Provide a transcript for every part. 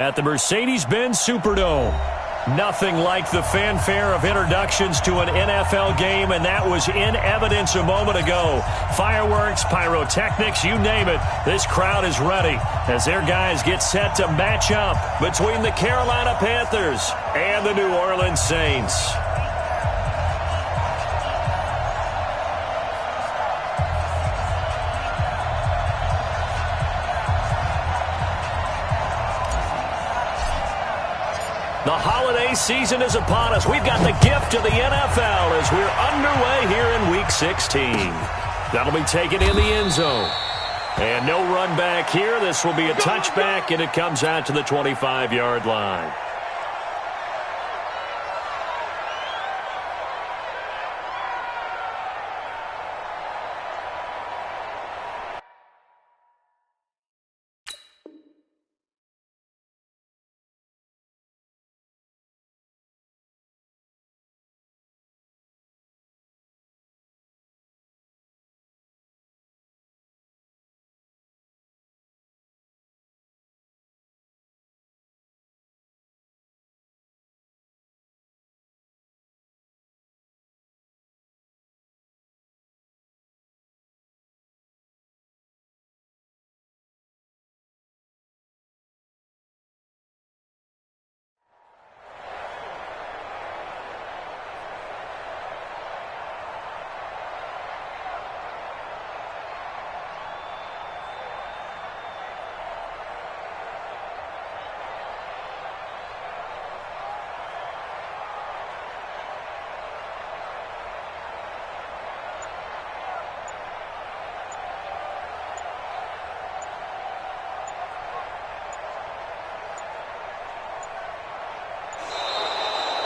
At the Mercedes-Benz Superdome. Nothing like the fanfare of introductions to an NFL game, and that was in evidence a moment ago. Fireworks, pyrotechnics, you name it. This crowd is ready as their guys get set to match up between the Carolina Panthers and the New Orleans Saints. The holiday season is upon us. We've got the gift of the NFL as we're underway here in Week 16. That'll be taken in the end zone. And no run back here. This will be a touchback, and it comes out to the 25-yard line.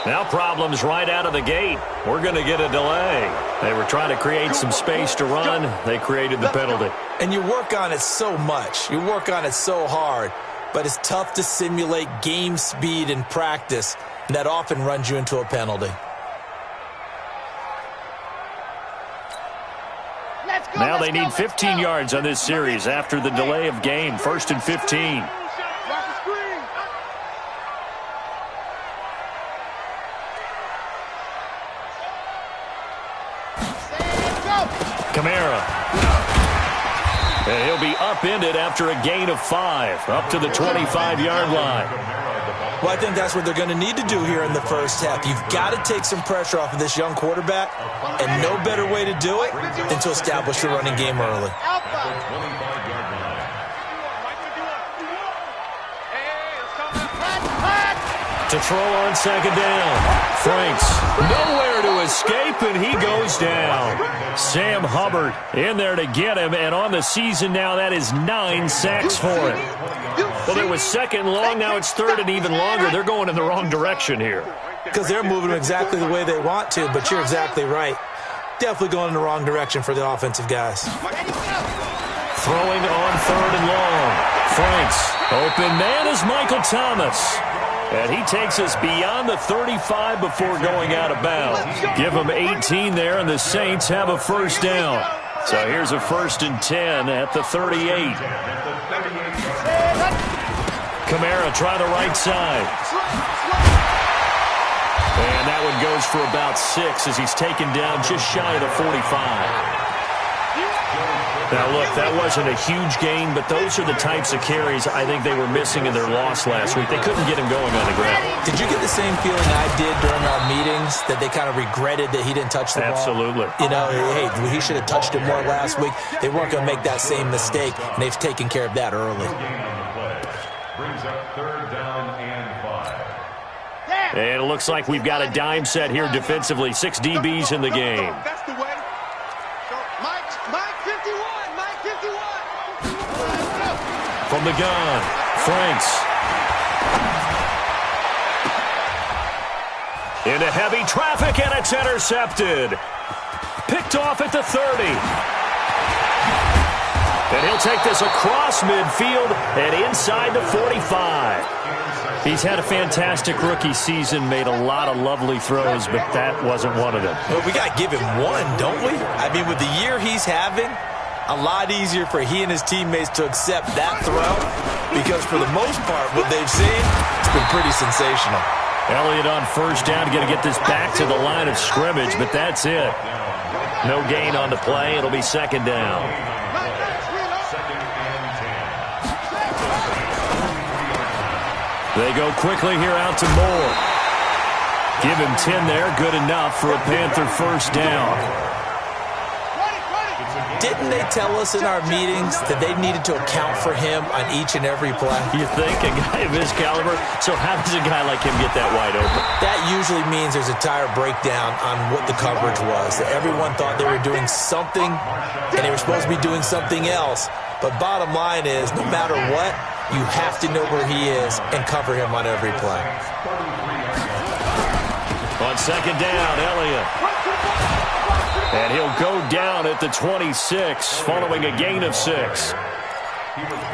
Now problems right out of the gate. We're going to get a delay. They were trying to create some space to run. They created the penalty. And you work on it so much. You work on it so hard. But it's tough to simulate game speed in practice. And that often runs you into a penalty. Now they need 15 yards on this series after the delay of game. 1st and 15. Kamara. And he'll be upended after a gain of 5, up to the 25-yard line. Well, I think that's what they're going to need to do here in the first half. You've got to take some pressure off of this young quarterback, and no better way to do it than to establish the running game early. To throw on 2nd down. Franks nowhere to escape, and he goes down. Sam Hubbard in there to get him, and on the season now, that is 9 sacks for him. Well, it was 2nd and long. Now it's 3rd and even longer. They're going in the wrong direction here. Because they're moving exactly the way they want to, but you're exactly right. Definitely going in the wrong direction for the offensive guys. Throwing on 3rd and long. Franks. Open man is Michael Thomas. And he takes us beyond the 35 before going out of bounds. Give him 18 there, and the Saints have a 1st down. So here's a 1st and 10 at the 38. Kamara try the right side. And that one goes for about 6 as he's taken down just shy of the 45. Now, look, that wasn't a huge gain, but those are the types of carries I think they were missing in their loss last week. They couldn't get him going on the ground. Did you get the same feeling I did during our meetings, that they kind of regretted that he didn't touch the ball? Absolutely. You know, hey, he should have touched it more last week. They weren't going to make that same mistake, and they've taken care of that early. Brings up 3rd down and 5. And it looks like we've got a dime set here defensively. 6 DBs in the game. That's the way. Mike 51. Mike 51. From the gun, Franks. Into heavy traffic, and it's intercepted. Picked off at the 30. And he'll take this across midfield and inside the 45. He's had a fantastic rookie season, made a lot of lovely throws, but that wasn't one of them. Well, we got to give him one, don't we? I mean, with the year he's having, a lot easier for he and his teammates to accept that throw because for the most part, what they've seen, it's been pretty sensational. Elliott on first down, going to get this back to the line of scrimmage, but that's it. No gain on the play. It'll be second down. They go quickly here out to Moore. Give him 10 there. Good enough for a Panther first down. Didn't they tell us in our meetings that they needed to account for him on each and every play? You think? A guy of his caliber? So how does a guy like him get that wide open? That usually means there's a tire breakdown on what the coverage was. That everyone thought they were doing something, and they were supposed to be doing something else. But bottom line is, no matter what, you have to know where he is and cover him on every play. On second down, Elliott. And he'll go down at the 26, following a gain of 6.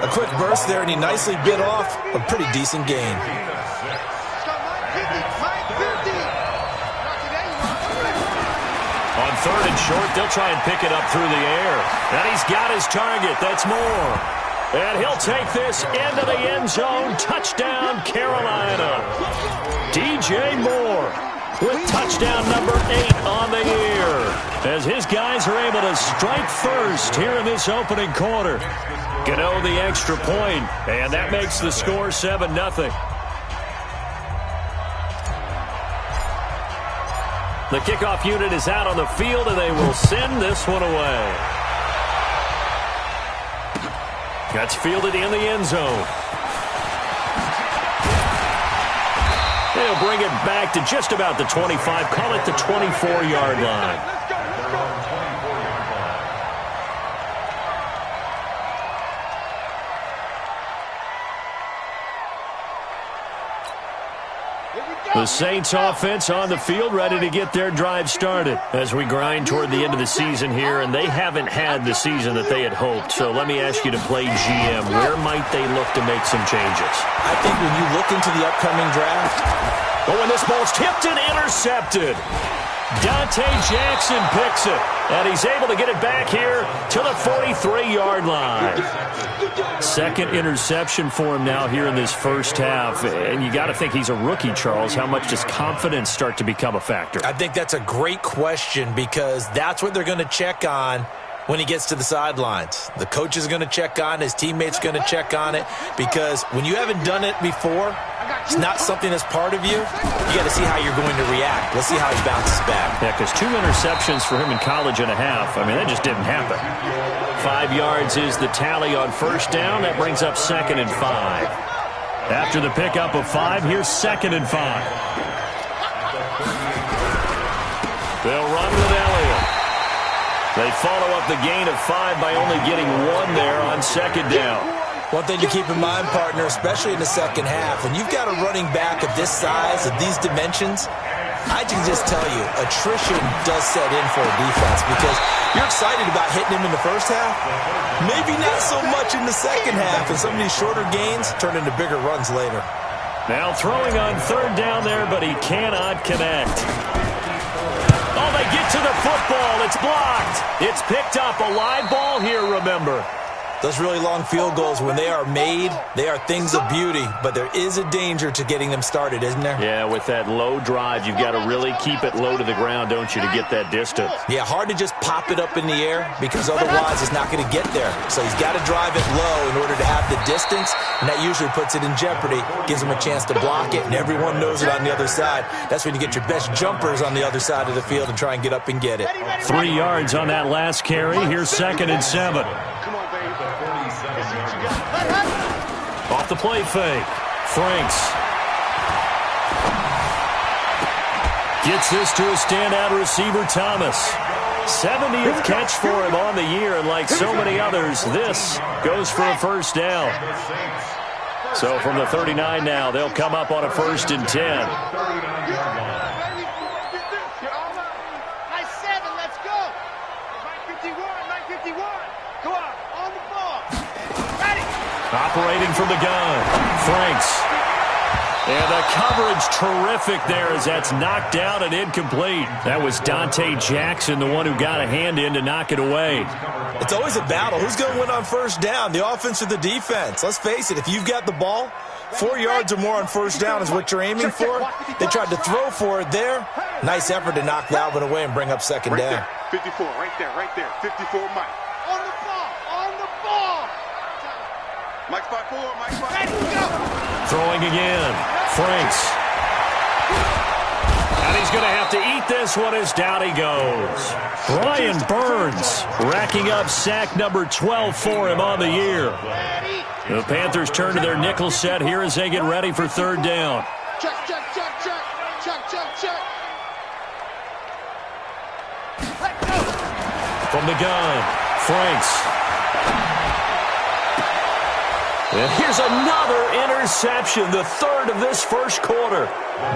A quick burst there, and he nicely bit off a pretty decent gain. On third and short, they'll try and pick it up through the air. And he's got his target. That's Moore. And he'll take this into the end zone. Touchdown, Carolina. DJ Moore with touchdown number 8 on the year, as his guys are able to strike first here in this opening quarter. Gano the extra point, and that makes the score 7-0. The kickoff unit is out on the field, and they will send this one away. That's fielded in the end zone. They'll bring it back to just about the 25. Call it the 24-yard line. The Saints offense on the field, ready to get their drive started as we grind toward the end of the season here, and they haven't had the season that they had hoped. So let me ask you to play GM. Where might they look to make some changes? I think when you look into the upcoming draft. Oh, and this ball's tipped and intercepted. Dante Jackson picks it, and he's able to get it back here to the 43-yard line. Second interception for him now here in this first half, and you got to think he's a rookie, Charles. How much does confidence start to become a factor? I think that's a great question, because that's what they're going to check on when he gets to the sidelines. The coach is going to check on it, his teammates going to check on it, because when you haven't done it before, it's not something that's part of you. You got to see how you're going to react. Let's see how he bounces back. Yeah, because 2 interceptions for him in college and a half. I mean, that just didn't happen. 5 yards is the tally on first down. That brings up 2nd and 5. After the pickup of 5, here's 2nd and 5. They'll run with Elliott. They follow up the gain of 5 by only getting 1 there on second down. One thing to keep in mind, partner, especially in the second half, when you've got a running back of this size, of these dimensions, I can just tell you, attrition does set in for a defense, because you're excited about hitting him in the first half. Maybe not so much in the second half, and some of these shorter gains turn into bigger runs later. Now throwing on third down there, but he cannot connect. Oh, they get to the football. It's blocked. It's picked up. A live ball here, remember. Those really long field goals, when they are made, they are things of beauty, but there is a danger to getting them started, isn't there? Yeah, with that low drive, you've got to really keep it low to the ground, don't you, to get that distance. Yeah, hard to just pop it up in the air, because otherwise it's not going to get there. So he's got to drive it low in order to have the distance, and that usually puts it in jeopardy, gives him a chance to block it, and everyone knows it on the other side. That's when you get your best jumpers on the other side of the field and try and get up and get it. 3 yards on that last carry. Here's 2nd and 7. Off the play fake. Franks gets this to a standout receiver, Thomas. 70th catch for him on the year, and like so many others, this goes for a first down. So from the 39 now, they'll come up on a 1st and 10. Nice 7, let's go. 951. Go on the ball. Ready. Operating from the gun, Franks And the coverage terrific there as that's knocked down and incomplete. That was Dante Jackson, the one who got a hand in to knock it away. It's always a battle. Who's going to win on first down, the offense or the defense? Let's face it, if you've got the ball, 4 yards or more on first down is what you're aiming for. They tried to throw for it there. Nice effort to knock that one away and bring up second down. 54, right there. 54, Mike. On the ball. Mike spot 4, Mike spot 4. Throwing again. Franks. And he's going to have to eat this one as down he goes. Brian Burns racking up sack number 12 for him on the year. The Panthers turn to their nickel set here as they get ready for third down. Check. From the gun, Franks. And here's another interception, the third of this first quarter.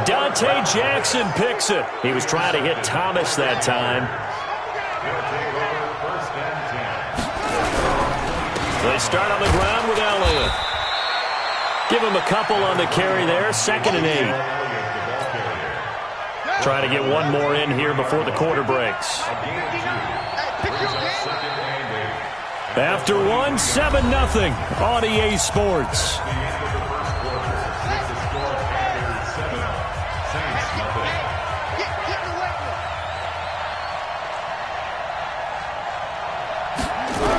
Dante Jackson picks it. He was trying to hit Thomas that time. They start on the ground with Elliott. Give him a couple on the carry there, 2nd and 8. Try to get one more in here before the quarter breaks. After one, 7-0 on EA Sports.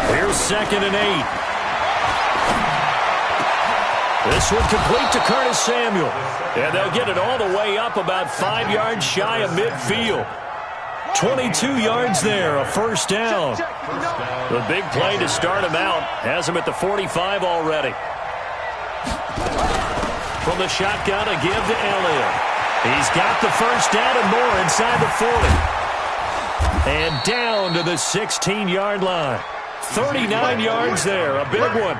Here's 2nd and 8. This one complete to Curtis Samuel. And they'll get it all the way up about 5 yards shy of midfield. 22 yards there, a first down. The big play to start him out has him at the 45 already. From the shotgun, a give to Elliott. He's got the first down and more inside the 40. And down to the 16-yard line. 39 yards there, a big one.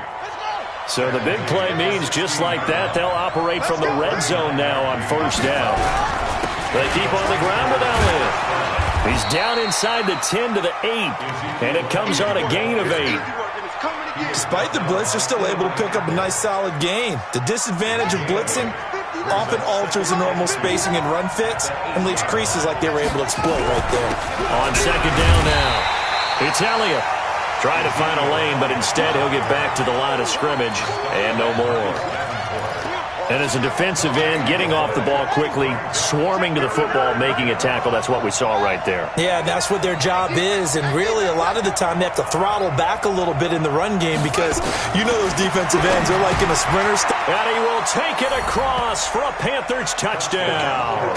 So the big play means just like that, they'll operate from the red zone now on first down. They keep on the ground with Elliott. He's down inside the 10 to the 8, and it comes on a gain of 8. Despite the blitz, they're still able to pick up a nice solid gain. The disadvantage of blitzing often alters the normal spacing and run fits and leaves creases like they were able to exploit right there. On second down now, it's Elliott. Trying to find a lane, but instead he'll get back to the line of scrimmage and no more. And as a defensive end, getting off the ball quickly, swarming to the football, making a tackle, that's what we saw right there. Yeah, that's what their job is, and really a lot of the time they have to throttle back a little bit in the run game because you know those defensive ends, they're like in a sprinter. And he will take it across for a Panthers touchdown.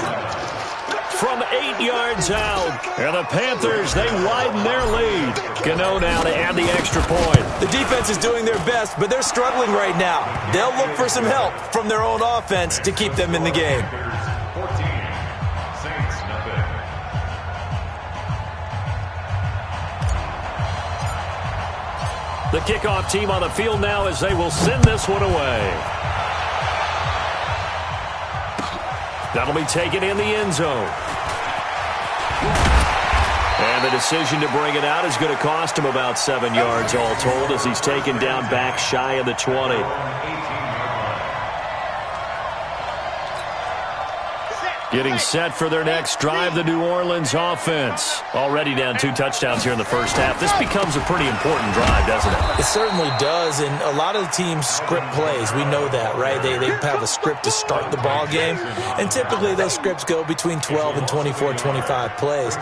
From 8 yards out, and the Panthers, they widen their lead. Gano now to add the extra point. The defense is doing their best, but they're struggling right now. They'll look for some help from their own offense to keep them in the game. 14, Saints nothing. The kickoff team on the field now as they will send this one away. That'll be taken in the end zone. And the decision to bring it out is going to cost him about 7 yards all told as he's taken down back shy of the 20. Getting set for their next drive, the New Orleans offense. Already down 2 touchdowns here in the first half. This becomes a pretty important drive, doesn't it? It certainly does, and a lot of the teams script plays. We know that, right? They have a script to start the ball game, and typically those scripts go between 12 and 24, 25 plays.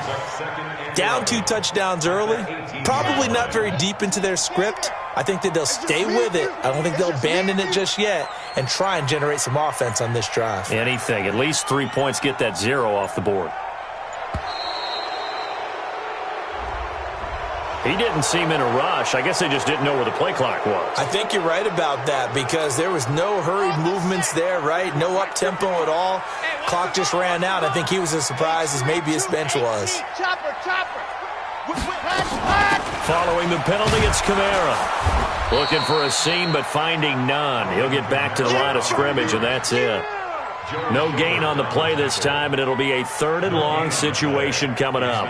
Down 2 touchdowns early, probably not very deep into their script. I think that they'll stay with it. I don't think they'll abandon it just yet and try and generate some offense on this drive. Anything. At least 3 points, get that 0 off the board. He didn't seem in a rush. I guess they just didn't know where the play clock was. I think you're right about that because there was no hurried movements there, right? No up-tempo at all. Clock just ran out. I think he was as surprised as maybe his bench was. Following the penalty, it's Kamara. Looking for a seam, but finding none. He'll get back to the line of scrimmage, and that's it. No gain on the play this time, and it'll be a 3rd and long situation coming up.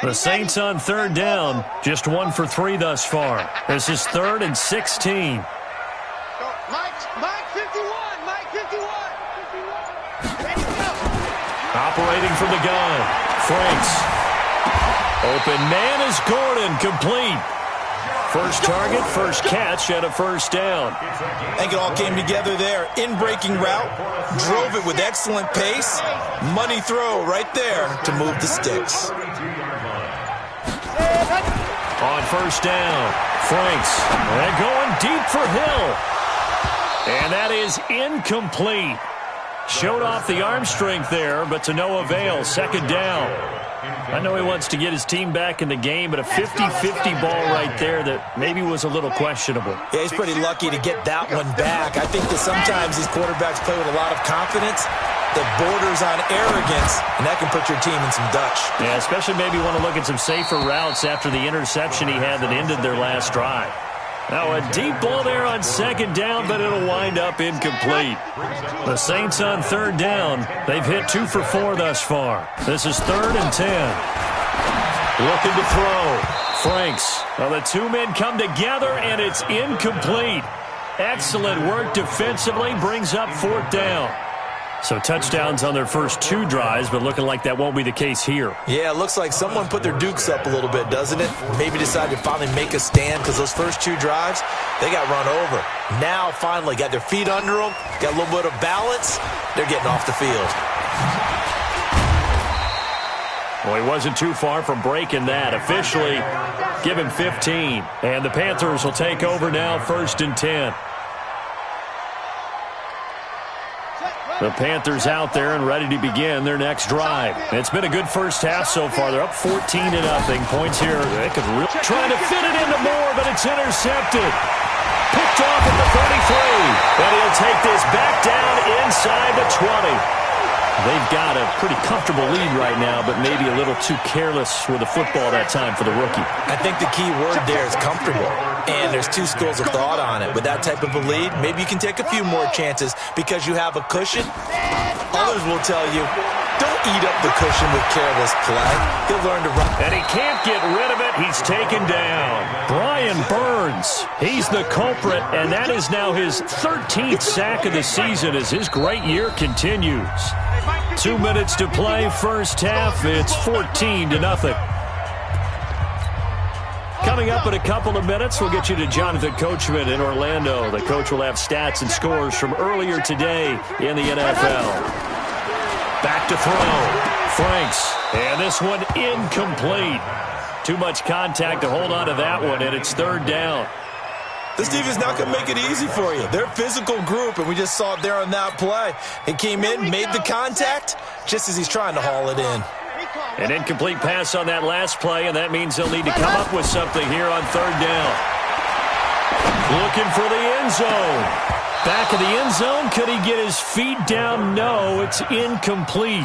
The Saints on 3rd down, just 1 for 3 thus far. This is 3rd and 16. Mike, 51. Operating from the gun. Franks. Open man is Gordon, complete. First target, first catch, and a first down. I think it all came together there. In-breaking route, drove it with excellent pace. Money throw right there to move the sticks. On first down, Franks. And going deep for Hill. And that is incomplete. Showed off the arm strength there, but to no avail. Second down. I know he wants to get his team back in the game, but a 50-50 ball right there that maybe was a little questionable. Yeah, he's pretty lucky to get that one back. I think that sometimes these quarterbacks play with a lot of confidence that borders on arrogance, and that can put your team in some Dutch. Yeah, especially maybe want to look at some safer routes after the interception he had that ended their last drive. Now a deep ball there on second down, but it'll wind up incomplete. The Saints on third down. They've hit 2 for 4 thus far. This is 3rd and 10. Looking to throw. Franks. Well, the two men come together, and it's incomplete. Excellent work defensively. Brings up 4th down. So touchdowns on their first 2 drives, but looking like that won't be the case here. Yeah, it looks like someone put their dukes up a little bit, doesn't it? Maybe decided to finally make a stand because those first 2 drives, they got run over. Now, finally, got their feet under them, got a little bit of balance. They're getting off the field. Well, he wasn't too far from breaking that. Officially, give him 15. And the Panthers will take over now, 1st and 10. The Panthers out there and ready to begin their next drive. It's been a good first half so far. They're up 14-0. Points here. They could really trying to fit it into Moore, but it's intercepted. Picked off at the 33. And he'll take this back down inside the 20. They've got a pretty comfortable lead right now, but maybe a little too careless with the football that time for the rookie. I think the key word there is comfortable. And there's 2 schools of thought on it. With that type of a lead, maybe you can take a few more chances because you have a cushion. Others will tell you, don't eat up the cushion with careless play. He'll learn to run. And he can't get rid of it. He's taken down. Brian Burns, he's the culprit, and that is now his 13th sack of the season as his great year continues. 2 minutes to play, first half. It's 14-0. Coming up in a couple of minutes, we'll get you to Jonathan Coachman in Orlando. The coach will have stats and scores from earlier today in the NFL. Back to throw. Franks. And this one incomplete. Too much contact to hold on to that one, and it's 3rd down. This defense not going to make it easy for you. They're a physical group, and we just saw it there on that play. He came in, made the contact, just as he's trying to haul it in. An incomplete pass on that last play, and that means they'll need to come up with something here on 3rd down. Looking for the end zone. Back of the end zone. Could he get his feet down? No, it's incomplete.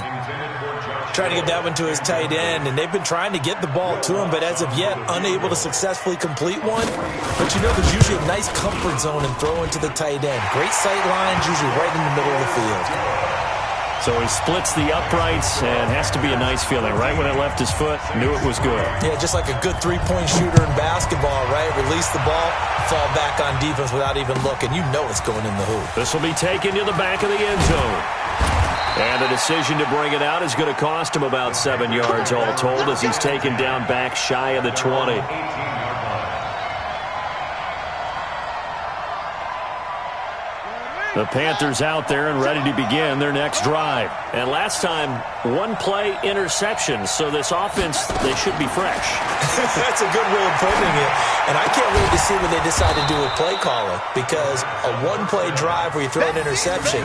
Trying to get that one to his tight end, and they've been trying to get the ball to him, but as of yet, unable to successfully complete one. But you know, there's usually a nice comfort zone in throwing to the tight end. Great sight lines, usually right in the middle of the field. So he splits the uprights, and has to be a nice feeling. Right when it left his foot, knew it was good. Yeah, just like a good three-point shooter in basketball, right? Release the ball, fall back on defense without even looking. You know it's going in the hoop. This will be taken to the back of the end zone. And the decision to bring it out is going to cost him about 7 yards all told as he's taken down back shy of the 20. The Panthers out there and ready to begin their next drive. And last time, 1-play interception. So this offense, they should be fresh. That's a good way of putting it. And I can't wait to see what they decide to do with play calling. Because a 1-play drive where you throw an interception,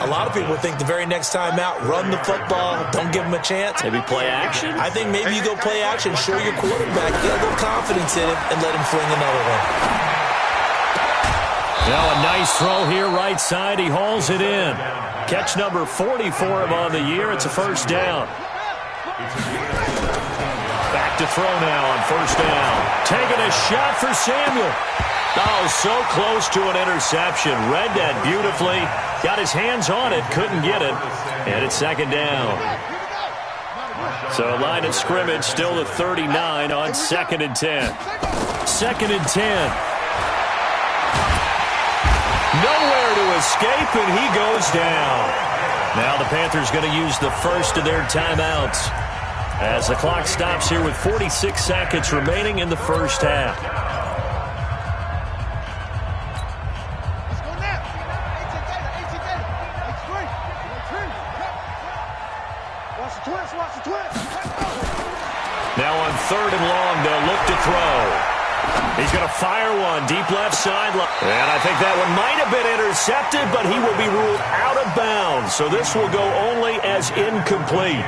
a lot of people think the very next time out, run the football, don't give them a chance. Maybe play action? I think maybe you go play action, show your quarterback, get a little confidence in him, and let him fling another one. Now a nice throw here right side. He hauls it in. Catch number 40 for him on the year. It's a first down. Back to throw now on first down. Taking a shot for Samuel. Oh, so close to an interception. Read that beautifully. Got his hands on it. Couldn't get it. And it's second down. So line of scrimmage still to 39 on 2nd and 10. 2nd and 10. Nowhere to escape, and he goes down. Now the Panthers going to use the first of their timeouts as the clock stops here with 46 seconds remaining in the first half. Now on 3rd and long, they'll look to throw. He's going to fire one deep left sideline. And I think that one might have been intercepted, but he will be ruled out of bounds. So this will go only as incomplete.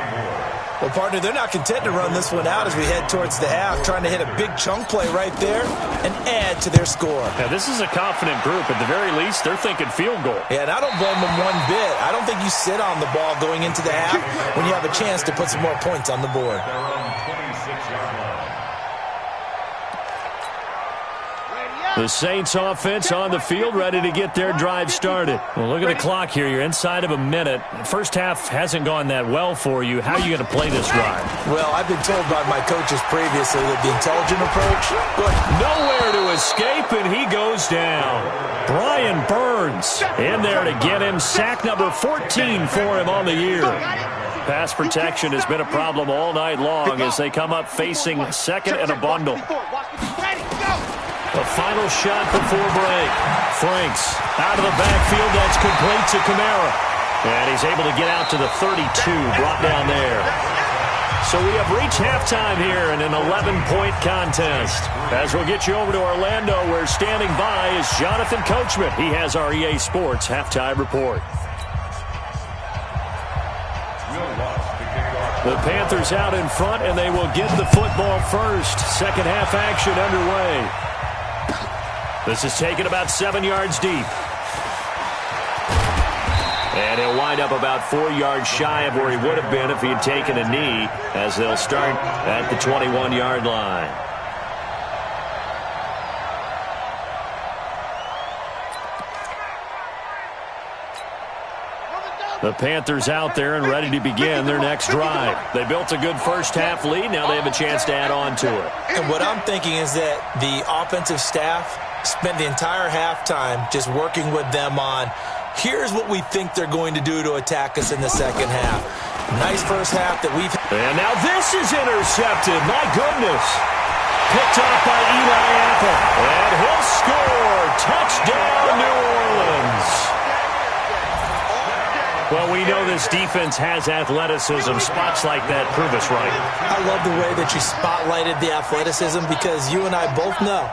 Well, partner, they're not content to run this one out as we head towards the half, trying to hit a big chunk play right there and add to their score. Now, this is a confident group. At the very least, they're thinking field goal. Yeah, and I don't blame them one bit. I don't think you sit on the ball going into the half when you have a chance to put some more points on the board. The Saints offense on the field, ready to get their drive started. Well, look at the clock here. You're inside of a minute. First half hasn't gone that well for you. How are you going to play this drive? Well, I've been told by my coaches previously that the intelligent approach, nowhere to escape, and he goes down. Brian Burns in there to get him. Sack number 14 for him on the year. Pass protection has been a problem all night long as they come up facing second and a bundle. The final shot before break. Franks out of the backfield. That's complete to Kamara. And he's able to get out to the 32, brought down there. So we have reached halftime here in an 11-point contest. As we'll get you over to Orlando, where standing by is Jonathan Coachman. He has our EA Sports halftime report. The Panthers out in front, and they will get the football first. Second half action underway. This is taken about 7 yards deep. And he'll wind up about 4 yards shy of where he would have been if he had taken a knee, as they'll start at the 21-yard line. The Panthers out there and ready to begin their next drive. They built a good first-half lead. Now they have a chance to add on to it. And what I'm thinking is that the offensive staff spent the entire halftime just working with them on, here's what we think they're going to do to attack us in the second half. Nice first half that we've... And now this is intercepted. My goodness. Picked off by Eli Apple. And he'll score. Touchdown, New Orleans. Well, we know this defense has athleticism. Spots like that prove us right. I love the way that you spotlighted the athleticism, because you and I both know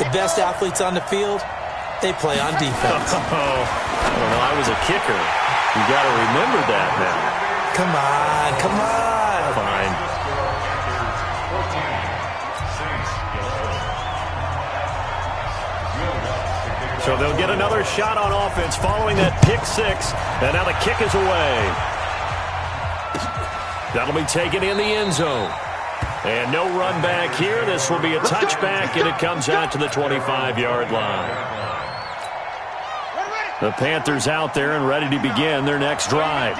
the best athletes on the field, they play on defense. I don't know. I was a kicker. You got to remember that now. Come on, come on. Fine. So they'll get another shot on offense following that pick six. And now the kick is away. That'll be taken in the end zone. And no run back here. This will be a touchback, and it comes out to the 25-yard line. The Panthers out there and ready to begin their next drive.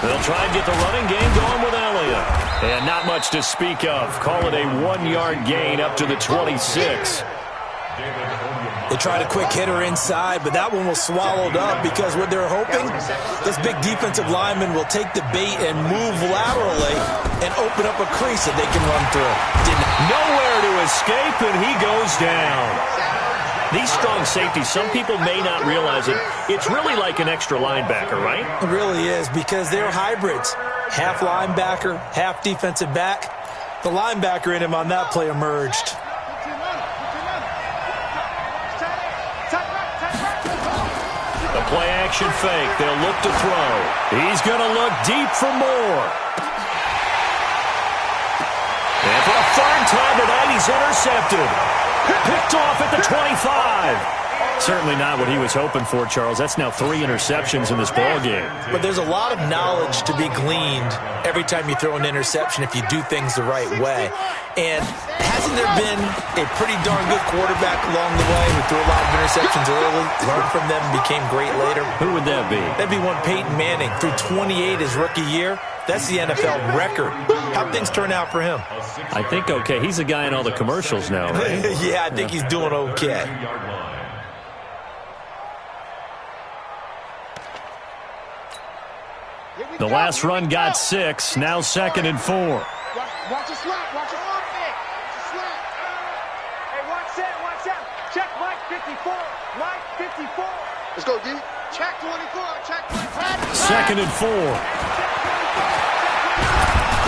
They'll try and get the running game going with Elliott. And not much to speak of. Call it a 1-yard gain up to the 26. They tried a quick hitter inside, but that one was swallowed up because what they're hoping, this big defensive lineman will take the bait and move laterally and open up a crease that they can run through. Nowhere to escape, and he goes down. These strong safeties, some people may not realize it. It's really like an extra linebacker, right? It really is, because they're hybrids. Half linebacker, half defensive back. The linebacker in him on that play emerged. The play action fake. They'll look to throw. He's going to look deep for more. And for a third time tonight, he's intercepted. Picked off at the 25. Certainly not what he was hoping for, Charles. That's now 3 interceptions in this ball game. But there's a lot of knowledge to be gleaned every time you throw an interception if you do things the right way. And hasn't there been a pretty darn good quarterback along the way who threw a lot of interceptions early, learned from them, and became great later? Who would that be? That'd be one Peyton Manning. Threw 28 his rookie year. That's the NFL record. How'd things turn out for him? I think okay. He's a guy in all the commercials now, right? Yeah, I think he's doing okay. The last run got 6. Now 2nd and 4. Watch the slap. Watch the arm pick. Slap. Hey, watch that. Check Mike 54. Mike 54. Let's go, D. Check 24. Check 24. 2nd and 4.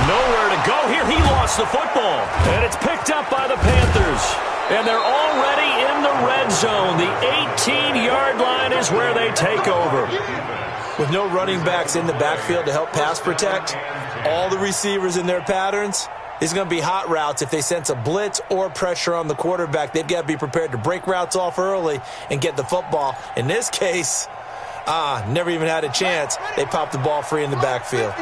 Nowhere to go here. He lost the football. And it's picked up by the Panthers. And they're already in the red zone. The 18-yard line is where they take over. With no running backs in the backfield to help pass protect, all the receivers in their patterns, it's going to be hot routes. If they sense a blitz or pressure on the quarterback, they've got to be prepared to break routes off early and get the football. In this case, never even had a chance. They popped the ball free in the backfield.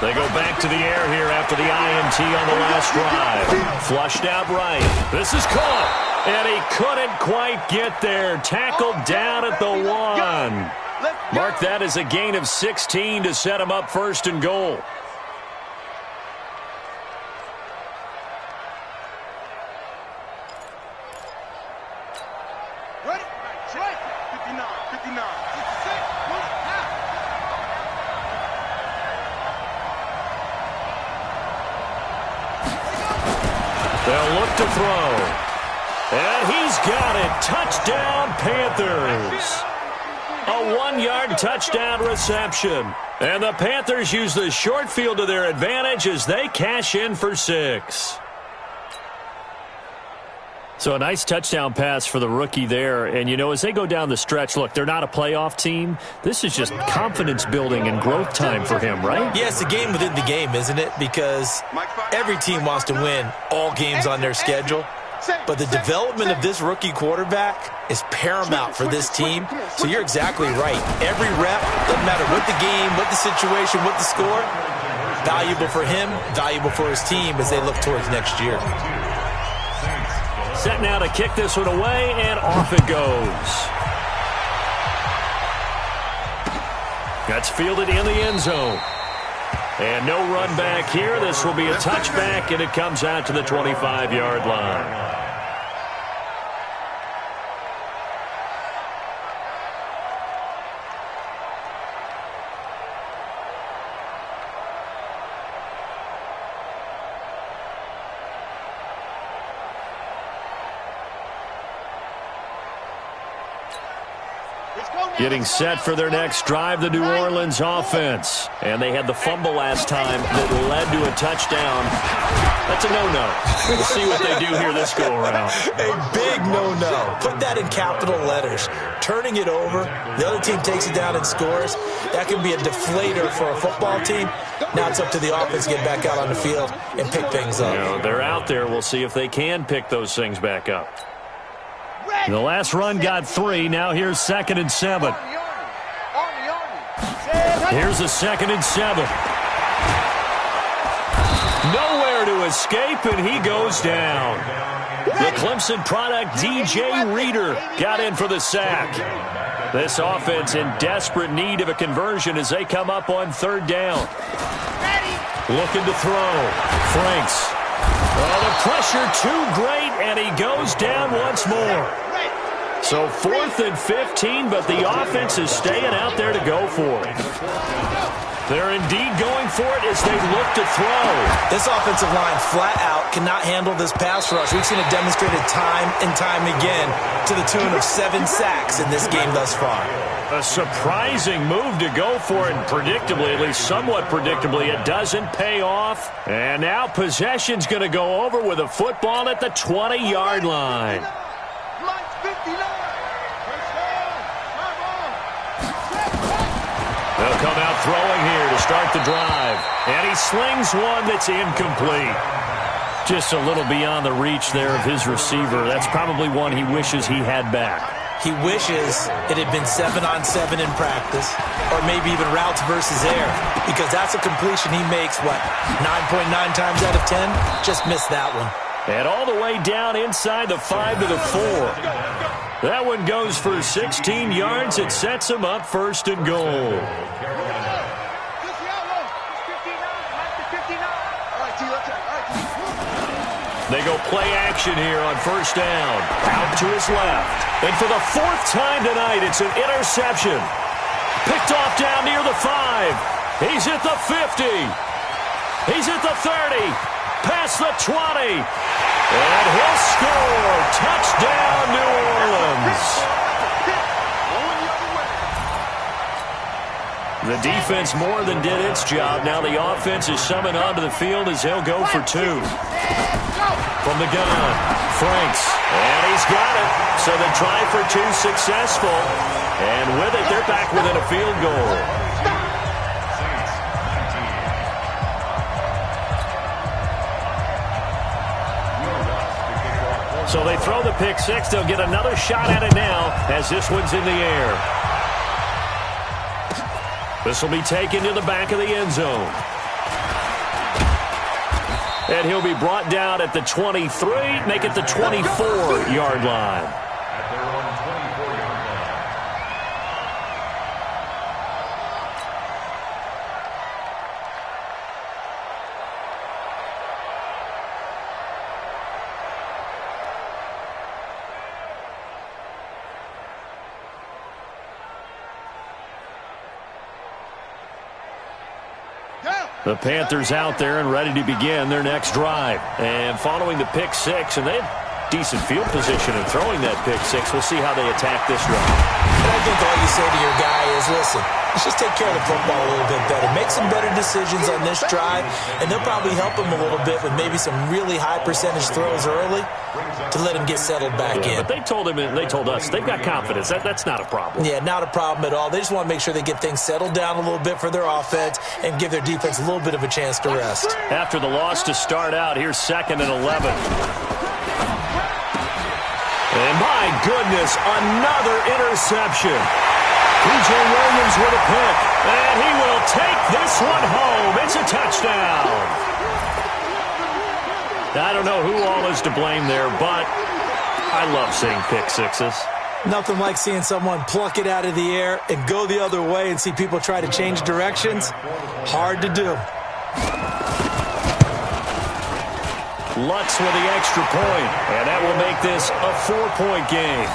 They go back to the air here after the INT on the last drive. Flushed out right. This is caught. And he couldn't quite get there. Tackled down at the 1. Mark that as a gain of 16 to set him up 1st and goal. Ready? 59. 59. 66. They'll look to throw. And he's got it. Touchdown, Panthers. A 1-yard touchdown reception. And the Panthers use the short field to their advantage as they cash in for 6. So a nice touchdown pass for the rookie there. And, you know, as they go down the stretch, look, they're not a playoff team. This is just confidence building and growth time for him, right? Yeah, it's a game within the game, isn't it? Because every team wants to win all games on their schedule. But the development of this rookie quarterback is paramount for this team. So you're exactly right. Every rep, doesn't matter what the game, what the situation, what the score, valuable for him, valuable for his team as they look towards next year. Set now to kick this one away, and off it goes. That's fielded in the end zone. And no run back here. This will be a touchback, and it comes out to the 25-yard line. Getting set for their next drive, the New Orleans offense. And they had the fumble last time that led to a touchdown. That's a no-no. We'll see what they do here this go-around. A big no-no. Put that in capital letters. Turning it over, the other team takes it down and scores. That can be a deflator for a football team. Now it's up to the offense to get back out on the field and pick things up. You know, they're out there. We'll see if they can pick those things back up. The last run got 3. Now here's 2nd and 7. Here's a 2nd and 7. Nowhere to escape, and he goes down. The Clemson product, DJ Reader, got in for the sack. This offense in desperate need of a conversion as they come up on 3rd down. Looking to throw. Franks. Oh, the pressure too great, and he goes down once more. So 4th and 15, but the offense is staying out there to go for it. They're indeed going for it as they look to throw. This offensive line flat out cannot handle this pass rush. We've seen it demonstrated time and time again to the tune of 7 sacks in this game thus far. A surprising move to go for it, and predictably, at least somewhat predictably, it doesn't pay off. And now possession's going to go over with a football at the 20-yard line. They'll come out throwing here to start the drive. And he slings one that's incomplete. Just a little beyond the reach there of his receiver. That's probably one he wishes he had back. He wishes it had been 7-on-7 in practice, or maybe even routes versus air, because that's a completion he makes, 9.9 times out of 10? Just missed that one. And all the way down inside the 5 to the 4. That one goes for 16 yards. It sets him up first and goal. They go play action here on first down. Out to his left. And for the 4th time tonight, it's an interception. Picked off down near the 5. He's at the 50. He's at the 30. Past the 20. And he'll score. Touchdown, New Orleans. The defense more than did its job. Now the offense is summoned onto the field as he'll go for 2. From the gun, Franks. And he's got it. So the try for 2 successful. And with it, they're back within a field goal. So they throw the pick 6. They'll get another shot at it now as this one's in the air. This will be taken to the back of the end zone. And he'll be brought down at the 23, make it the 24-yard line. At their own 24-yard line. The Panthers out there and ready to begin their next drive. And following the pick 6, and they have decent field position in throwing that pick 6. We'll see how they attack this drive. And I think all you say to your guy is, listen, let's just take care of the football a little bit better. Make some better decisions on this drive, and they'll probably help him a little bit with maybe some really high percentage throws early to let him get settled back in. But they told him, and they told us, they've got confidence. That's not a problem. Yeah, not a problem at all. They just want to make sure they get things settled down a little bit for their offense and give their defense a little bit of a chance to rest. After the loss to start out, here's 2nd and 11. And my goodness, another interception. P.J. Williams with a pick, and he will take this one home. It's a touchdown. I don't know who all is to blame there, but I love seeing pick 6s. Nothing like seeing someone pluck it out of the air and go the other way and see people try to change directions. Hard to do. Lutz with the extra point, and that will make this a 4-point game.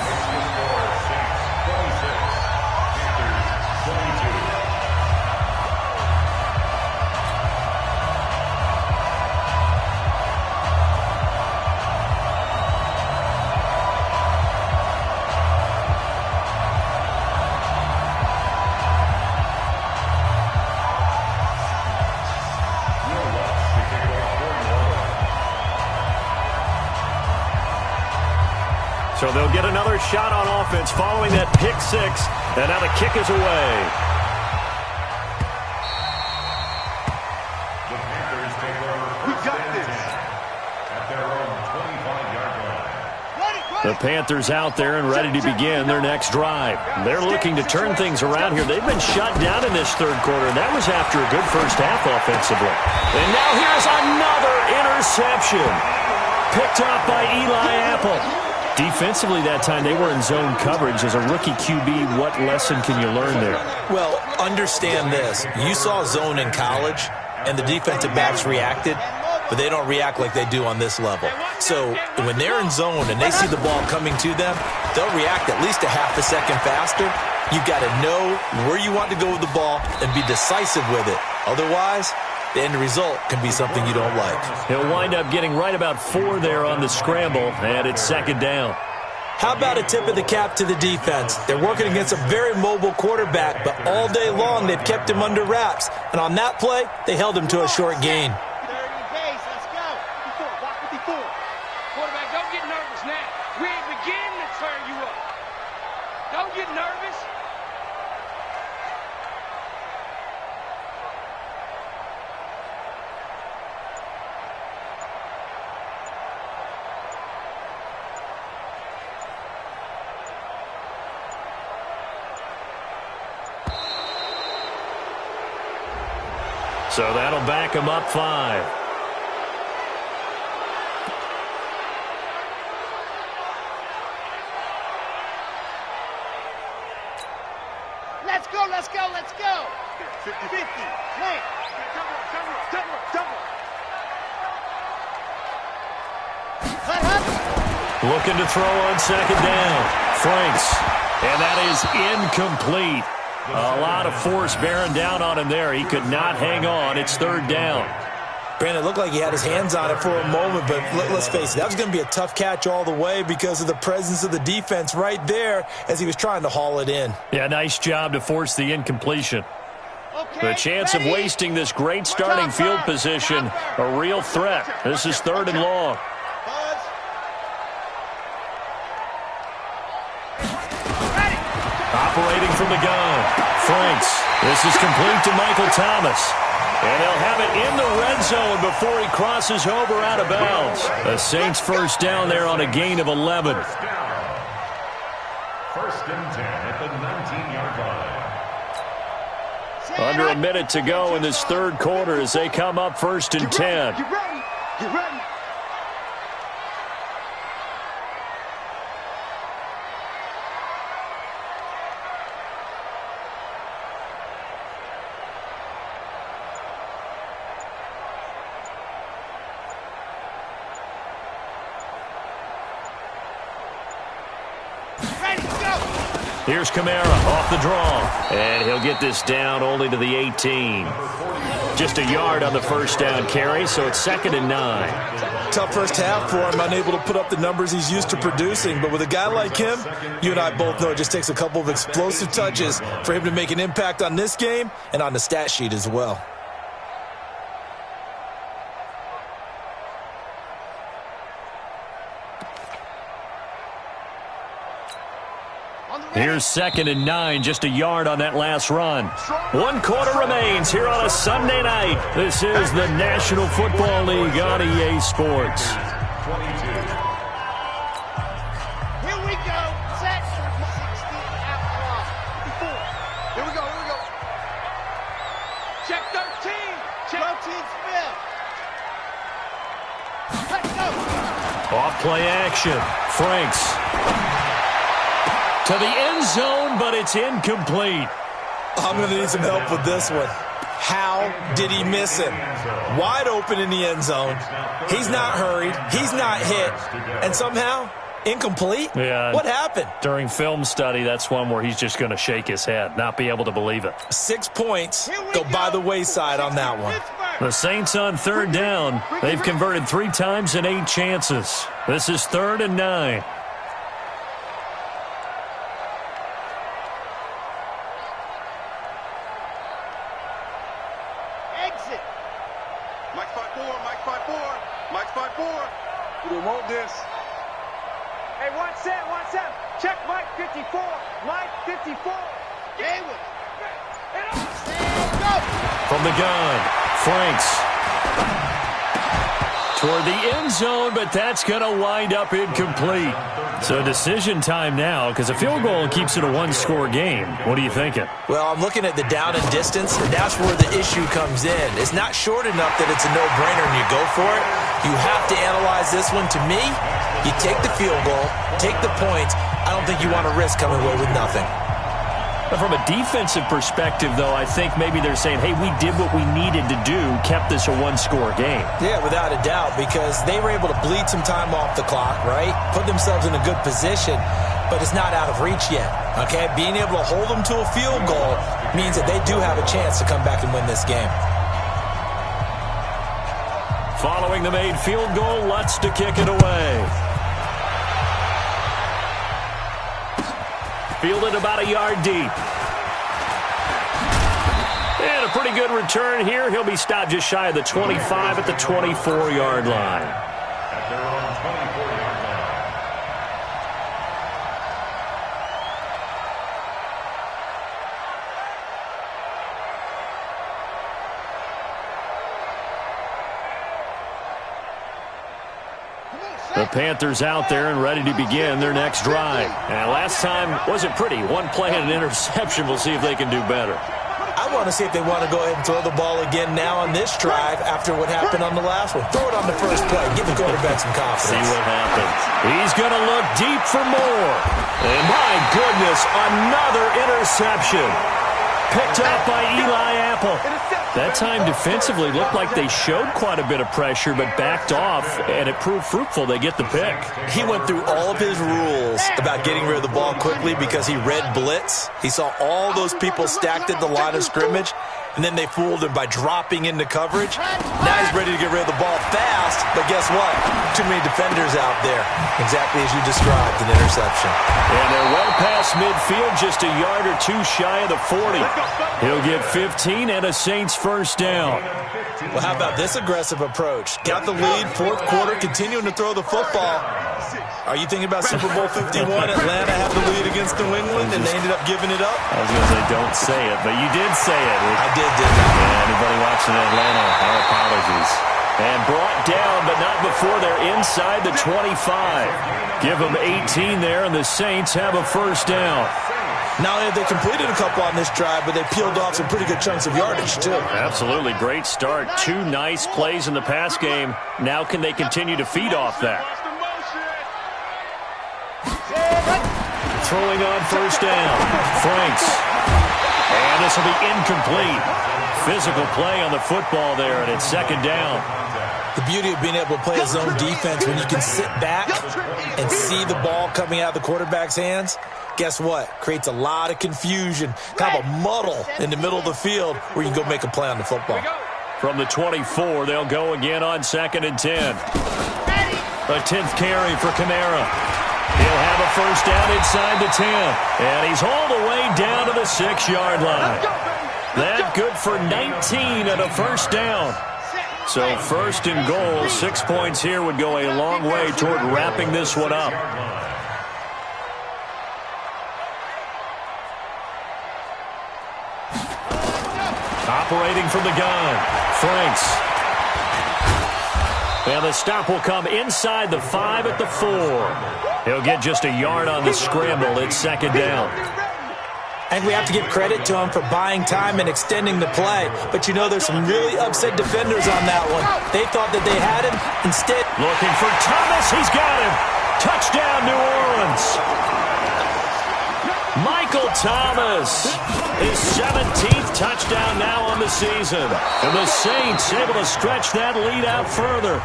So they'll get another shot on offense following that pick 6, and now the kick is away. The Panthers take over first and 10 at their own 25-yard line. The Panthers out there and ready to begin their next drive. They're looking to turn things around here. They've been shut down in this 3rd quarter, and that was after a good first half offensively. And now here's another interception. Picked up by Eli Apple. Defensively that time, they were in zone coverage. As a rookie QB, what lesson can you learn there? Well, understand this. You saw zone in college, and the defensive backs reacted, but they don't react like they do on this level. So when they're in zone and they see the ball coming to them, they'll react at least a half a second faster. You've got to know where you want to go with the ball and be decisive with it. Otherwise, the end result can be something you don't like. He'll wind up getting right about 4 there on the scramble, and it's 2nd down. How about a tip of the cap to the defense? They're working against a very mobile quarterback, but all day long they've kept him under wraps. And on that play, they held him to a short gain. Let's go. 54, block 54. Quarterback, don't get nervous now. We ain't beginning to turn you up. Don't get nervous. So that'll back him up 5. Let's go, let's go, let's go. 50-50. Hey. Double. Looking to throw on second down. Franks. And that is incomplete. A lot of force bearing down on him there. He could not hang on. It's third down. Brandon, it looked like he had his hands on it for a moment, but let's face it, that was going to be a tough catch all the way because of the presence of the defense right there as he was trying to haul it in. Yeah, nice job to force the incompletion. The chance of wasting this great starting field position, a real threat. This is third and long. Operating from the gun, Franks. This is complete to Michael Thomas. And they'll have it in the red zone before he crosses over out of bounds. The Saints first down there on a gain of 11. First and 10 at the 19-yard line. Under a minute to go in this third quarter as they come up first and 10. Get ready. Here's Kamara off the draw. And he'll get this down only to the 18. Just a yard on the first down carry, so it's second and 9. Tough first half for him, unable to put up the numbers he's used to producing. But with a guy like him, you and I both know it just takes a couple of explosive touches for him to make an impact on this game and on the stat sheet as well. Here's second and 9, just a yard on that last run. 1 quarter remains here on a Sunday night. This is the National Football League on EA Sports. 22. Here we go. Set. 16 after all. 54. Here we go. Check 13. Check 13 Smith. Let's go. Off play action. Franks. To the end zone, but it's incomplete. I'm going to need some help with this one. How did he miss him? Wide open in the end zone. He's not hurried. He's not hit. And somehow, incomplete? Yeah. What happened? During film study, that's one where he's just going to shake his head, not be able to believe it. 6 points go by the wayside on that one. The Saints on third down. They've converted 3 times in 8 chances. This is third and 9. We don't want this. Hey, watch that. Check Mike 54. Mike 54. Game it. Go. From the gun, Franks. Toward the end zone, but that's going to wind up incomplete. So decision time now, because a field goal keeps it a 1-score game. What are you thinking? Well, I'm looking at the down and distance, and that's where the issue comes in. It's not short enough that it's a no-brainer and you go for it. You have to analyze this one. To me, you take the field goal, take the points. I don't think you want to risk coming away with nothing. But from a defensive perspective, though, I think maybe they're saying, hey, we did what we needed to do, kept this a 1-score game. Yeah, without a doubt, because they were able to bleed some time off the clock, right? Put themselves in a good position, but it's not out of reach yet, okay? Being able to hold them to a field goal means that they do have a chance to come back and win this game. Following the made field goal, Lutz to kick it away. Fielded about a yard deep. And a pretty good return here. He'll be stopped just shy of the 25 at the 24-yard line. At their own 24-yard line. The Panthers out there and ready to begin their next drive. And last time wasn't pretty. 1 play and an interception. We'll see if they can do better. I want to see if they want to go ahead and throw the ball again now on this drive after what happened on the last one. Throw it on the first play. Give the quarterback some confidence. See what happens. He's going to look deep for more. And my goodness, another interception. Picked up by Eli Apple. That time defensively looked like they showed quite a bit of pressure but backed off, and it proved fruitful. They get the pick. He went through all of his rules about getting rid of the ball quickly because he read blitz. He saw all those people stacked at the line of scrimmage, and then they fooled him by dropping into coverage. Now he's ready to get rid of the ball fast, but guess what? Too many defenders out there. Exactly as you described, an interception. And they're well past midfield, just a yard or two shy of the 40. He'll get 15 and a Saints first down. Well, how about this aggressive approach? Got the lead, fourth quarter, continuing to throw the football. Are you thinking about Super Bowl 51? Atlanta had the lead against New England, and they ended up giving it up? I was going to say, don't say it, but you did say it. I did, didn't I? Yeah, anybody watching Atlanta, our apologies. And brought down, but not before they're inside the 25. Give them 18 there, and the Saints have a first down. Not only have they completed a couple on this drive, but they peeled off some pretty good chunks of yardage, too. Absolutely. Great start. Two nice plays in the pass game. Now can they continue to feed off that? Throwing on first down. Franks. And this will be incomplete. Physical play on the football there, and it's second down. The beauty of being able to play a zone defense when you can sit back and see the ball coming out of the quarterback's hands, guess what? Creates a lot of confusion, kind of a muddle in the middle of the field where you can go make a play on the football. From the 24, they'll go again on 2nd and 10. A 10th carry for Kamara. He'll have a first down inside the 10. And he's all the way down to the 6-yard line. That good for 19 and a first down. So first and goal, 6 points here would go a long way toward wrapping this one up. Operating from the gun, Franks. And the stop will come inside the 5 at the 4. He'll get just a yard on the scramble. It's second down. I think we have to give credit to him for buying time and extending the play. But, you know, there's some really upset defenders on that one. They thought that they had him. Instead, looking for Thomas. He's got him. Touchdown, New Orleans. Michael Thomas. His 17th touchdown now on the season. And the Saints able to stretch that lead out further.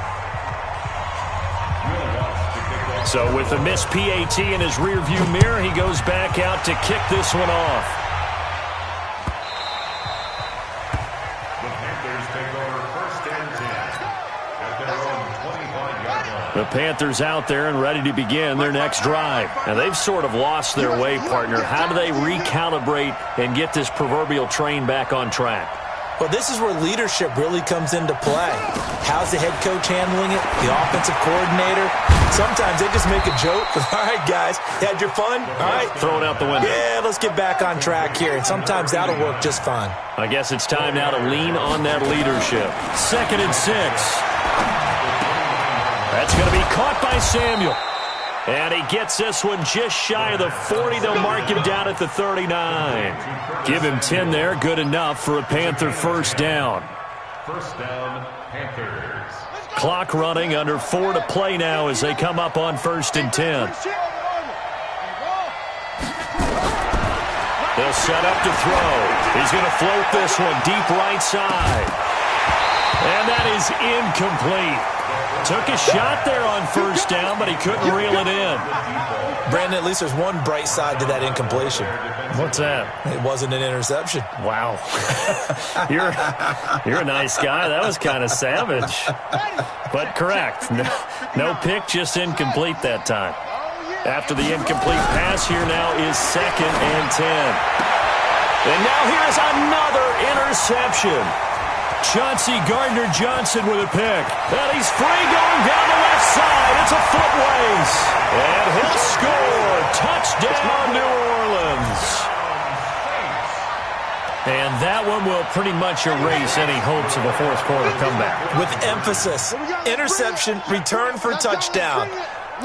So with the missed PAT in his rearview mirror, he goes back out to kick this one off. The Panthers take over 1st and 10 at their own 25-yard line. The Panthers out there and ready to begin their next drive. Now, they've sort of lost their way, partner. How do they recalibrate and get this proverbial train back on track? well, this is where leadership really comes into play. How's the head coach handling it? The offensive coordinator? Sometimes they just make a joke. All right, guys, you had your fun? All right. Throw it out the window. Yeah, let's get back on track here. And sometimes that'll work just fine. I guess it's time now to lean on that leadership. 2nd and 6. That's going to be caught by Samuel. And he gets this one just shy of the 40. They'll mark him down at the 39. Give him 10 there. Good enough for a Panther first down. First down, Panthers. Clock running, under 4 to play now as they come up on 1st and 10. They'll set up to throw. He's going to float this one deep right side. And that is incomplete. Took a shot there on first down, but he couldn't reel it in. Brandon, at least there's one bright side to that incompletion. What's that? It wasn't an interception. Wow. You're a nice guy. That was kind of savage. But correct. No pick, just incomplete that time. After the incomplete pass, here now is 2nd and 10. And now here's another interception. Chauncey Gardner-Johnson with a pick. And he's free going down the left side. It's a foot race. And he'll score. Touchdown, New Orleans. And that one will pretty much erase any hopes of a fourth quarter comeback. With emphasis. Interception, return for touchdown.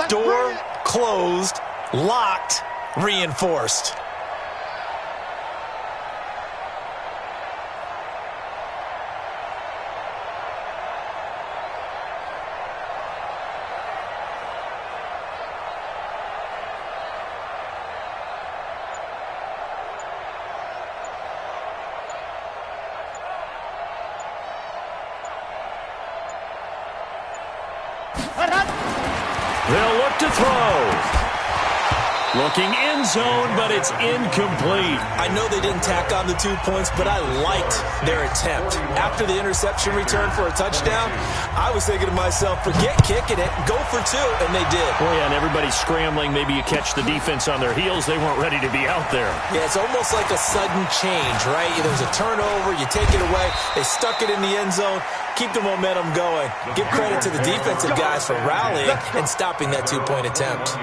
Door closed, locked, reinforced. They'll look to throw. Looking end zone, but it's incomplete. I know they didn't tack on the 2 points, but I liked their attempt. After the interception return for a touchdown, I was thinking to myself, forget kicking it, go for 2, and they did. Oh, yeah, and everybody's scrambling. Maybe you catch the defense on their heels. They weren't ready to be out there. Yeah, it's almost like a sudden change, right? There's a turnover, you take it away, they stuck it in the end zone, keep the momentum going. Give credit to the defensive guys for rallying and stopping that 2-point attempt.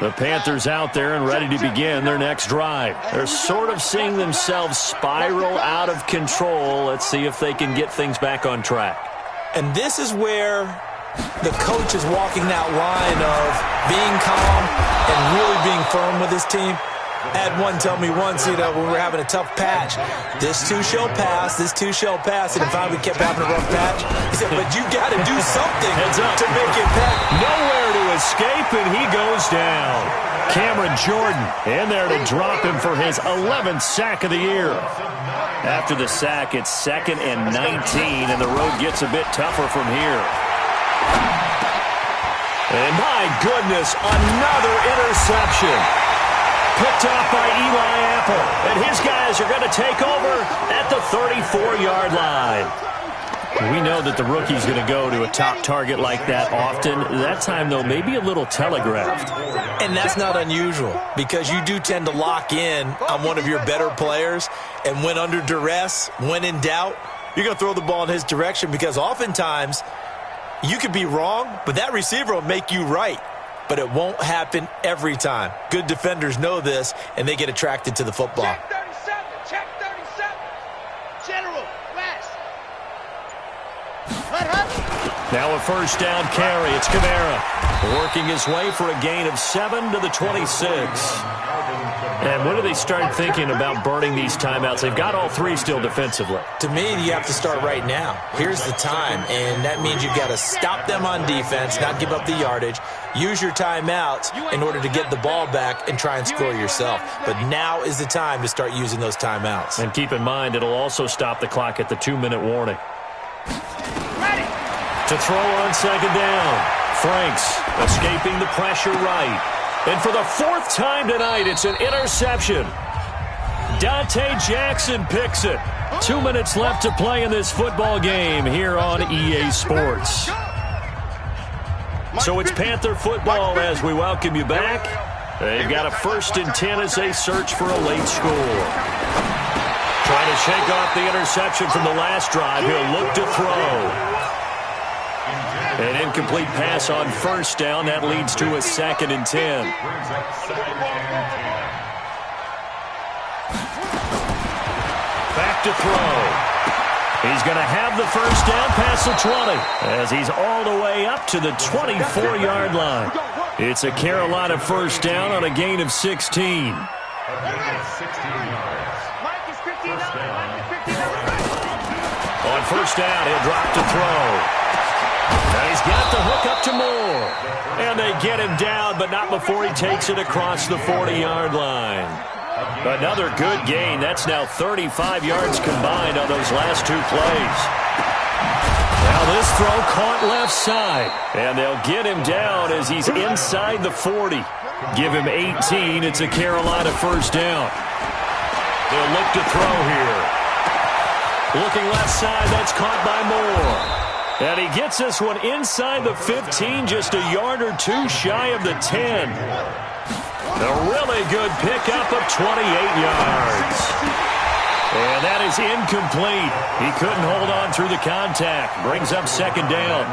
The Panthers out there and ready to begin their next drive. They're sort of seeing themselves spiral out of control. Let's see if they can get things back on track. And this is where the coach is walking that line of being calm and really being firm with his team. I had one tell me once, when we were having a tough patch, this too shall pass, this too shall pass, and finally we kept having a rough patch. He said, but you got to do something to make it pass. Nowhere to escape, and he goes down. Cameron Jordan in there to drop him for his 11th sack of the year. After the sack, it's 2nd and 19, and the road gets a bit tougher from here. And my goodness, another interception. Picked off by Eli Apple, and his guys are going to take over at the 34-yard line. We know that the rookie's going to go to a top target like that often. That time, though, maybe a little telegraphed. And that's not unusual because you do tend to lock in on one of your better players, and when under duress, when in doubt, you're going to throw the ball in his direction because oftentimes you could be wrong, but that receiver will make you right. But it won't happen every time. Good defenders know this, and they get attracted to the football. Check 37, check 37. General, West. Now a first down carry. It's Kamara working his way for a gain of 7 to the 26. And when do they start thinking about burning these timeouts? They've got all 3 still defensively. To me, you have to start right now. Here's the time, and that means you've got to stop them on defense, not give up the yardage, use your timeouts in order to get the ball back and try and score yourself. But now is the time to start using those timeouts. And keep in mind, it'll also stop the clock at the 2-minute warning. Ready. To throw on 2nd down. Franks escaping the pressure right. And for the 4th time tonight, it's an interception. Dante Jackson picks it. 2 minutes left to play in this football game here on EA Sports. So it's Panther football as we welcome you back. They've got a 1st and 10 as they search for a late score. Trying to shake off the interception from the last drive. He'll look to throw. An incomplete pass on 1st down. That leads to a 2nd and 10. Back to throw. He's going to have the 1st down past the 20 as he's all the way up to the 24-yard line. It's a Carolina 1st down on a gain of 16. On 1st down, he'll drop to throw. Now he's got the hook up to Moore. And they get him down, but not before he takes it across the 40-yard line. Another good gain. That's now 35 yards combined on those last 2 plays. Now this throw caught left side. And they'll get him down as he's inside the 40. Give him 18. It's a Carolina 1st down. They'll look to throw here. Looking left side, that's caught by Moore. And he gets this one inside the 15, just a yard or 2 shy of the 10. A really good pickup of 28 yards. And that is incomplete. He couldn't hold on through the contact. Brings up 2nd down.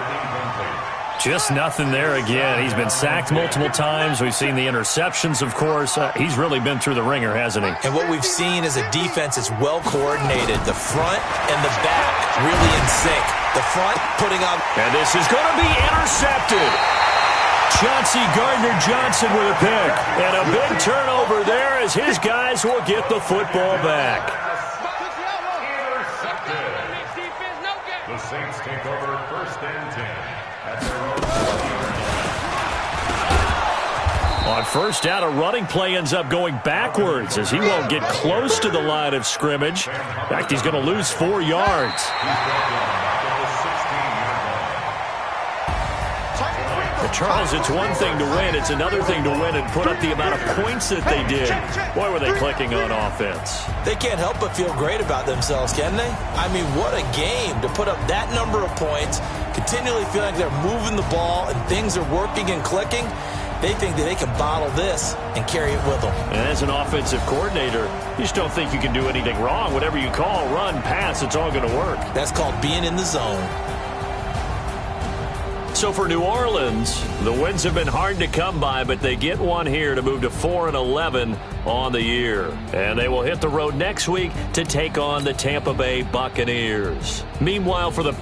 Just nothing there again. He's been sacked multiple times. We've seen the interceptions, of course. He's really been through the ringer, hasn't he? And what we've seen is a defense that's well coordinated. The front and the back really in sync. The front putting on. And this is going to be intercepted. Chauncey Gardner-Johnson with a pick. And a big turnover there as his guys will get the football back. The Saints take over 1st and 10. On first down, a running play ends up going backwards as he won't get close to the line of scrimmage. In fact, he's going to lose 4 yards. Charles, it's one thing to win. It's another thing to win and put up the amount of points that they did. Boy, were they clicking on offense. They can't help but feel great about themselves, can they? I mean, what a game to put up that number of points, continually feel like they're moving the ball and things are working and clicking. They think that they can bottle this and carry it with them. And as an offensive coordinator, you just don't think you can do anything wrong. Whatever you call, run, pass, it's all going to work. That's called being in the zone. So for New Orleans, the wins have been hard to come by, but they get one here to move to 4-11 on the year. And they will hit the road next week to take on the Tampa Bay Buccaneers. Meanwhile, for the